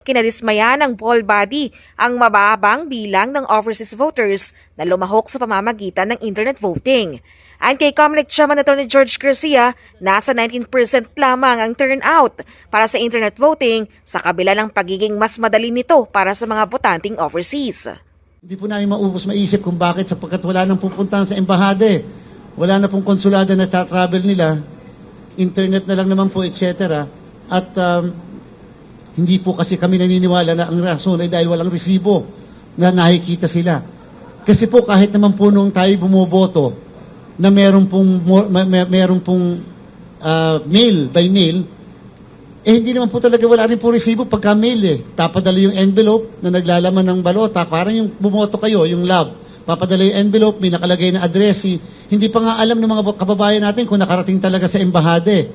Kinadismaya ng poll body ang mababang bilang ng overseas voters na lumahok sa pamamagitan ng internet voting. Ayon kay Comelec Chairman Atty. George Garcia, nasa 19% lamang ang turnout para sa internet voting sa kabila ng pagiging mas madali nito para sa mga botanteng overseas. Hindi po namin maisip kung bakit sapagkat wala nang pupuntahan sa embahade. Wala na pong konsulada na travel nila. Internet na lang naman po, etc. At hindi po kasi kami naniniwala na ang rason ay dahil walang resibo na nakikita sila. Kasi po kahit naman po nung tayo bumoboto na meron pong mail by mail, hindi naman po talaga wala rin po resibo pagka mail eh. Papadala yung envelope na naglalaman ng balota, parang yung bumoto kayo, yung lab. Papadala yung envelope, may nakalagay na address. Hindi pa nga alam ng mga kababayan natin kung nakarating talaga sa embahade.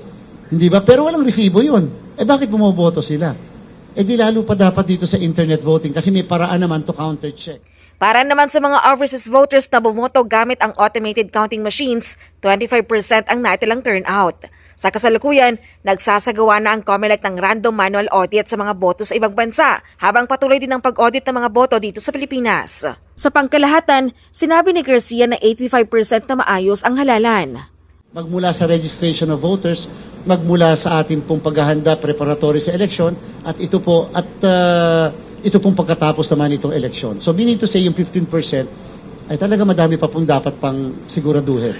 Hindi ba? Pero walang resibo yun. Bakit bumoboto sila? Di lalo pa dapat dito sa internet voting kasi may paraan naman to counter-check. Para naman sa mga overseas voters na bumoto gamit ang automated counting machines, 25% ang natilang turnout. Sa kasalukuyan, nagsasagawa na ang Comelec ng random manual audit sa mga boto sa ibang bansa, habang patuloy din ang pag-audit ng mga boto dito sa Pilipinas. Sa pangkalahatan, sinabi ni Garcia na 85% na maayos ang halalan. Magmula sa registration of voters, magmula sa ating pong paghahanda preparatory sa election, at ito pong pagkatapos naman itong election. So meaning to say yung 15% ay talaga madami pa pong dapat pang siguraduhin.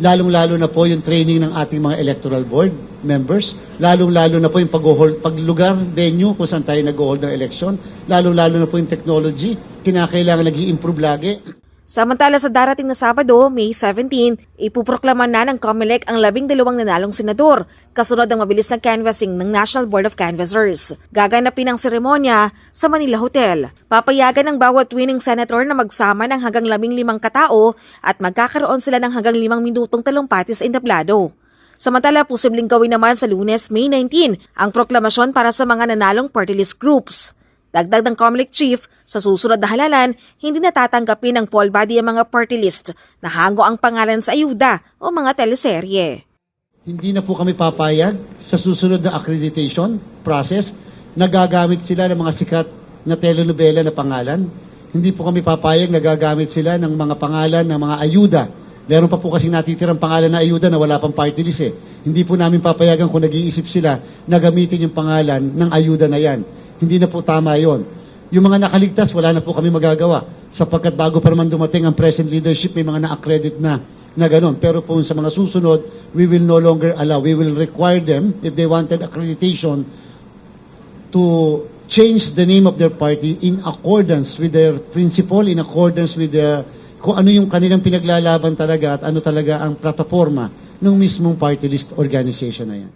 Lalong-lalo na po yung training ng ating mga electoral board members, lalong-lalo na po yung paglugar, venue kung saan tayo nag-hold ng election, lalong-lalo na po yung technology, kinakailangan nag-i-improve lagi. Samantala sa darating na Sabado, May 17, ipuproklama na ng Comelec ang 12 nanalong senador, kasunod ng mabilis na canvassing ng National Board of Canvassers. Gaganapin ang seremonya sa Manila Hotel. Papayagan ng bawat winning senator na magsama ng hanggang 15 katao at magkakaroon sila ng hanggang 5 minutong talumpati sa entablado. Samantala, posibleng gawin naman sa Lunes, May 19, ang proklamasyon para sa mga nanalong party list groups. Dagdag ng Comelec Chief, sa susunod na halalan, hindi natatanggapin ng poll body ang mga party list na hango ang pangalan sa ayuda o mga teleserye. Hindi na po kami papayag sa susunod na accreditation process na gagamit sila ng mga sikat na telenovela na pangalan. Hindi po kami papayag na gagamit sila ng mga pangalan ng mga ayuda. Meron pa po kasing natitirang pangalan na ayuda na wala pang party list eh. Hindi po namin papayagan kung nag-iisip sila na gamitin yung pangalan ng ayuda na yan. Hindi na po tama yon. Yung mga nakaligtas, wala na po kami magagawa. Sapagkat bago pa naman dumating ang present leadership, may mga na-accredit na gano'n. Pero po sa mga susunod, we will no longer allow. We will require them, if they wanted accreditation, to change the name of their party in accordance with their principle, in accordance with kung ano yung kanilang pinaglalaban talaga at ano talaga ang plataforma ng mismong party list organization na yan.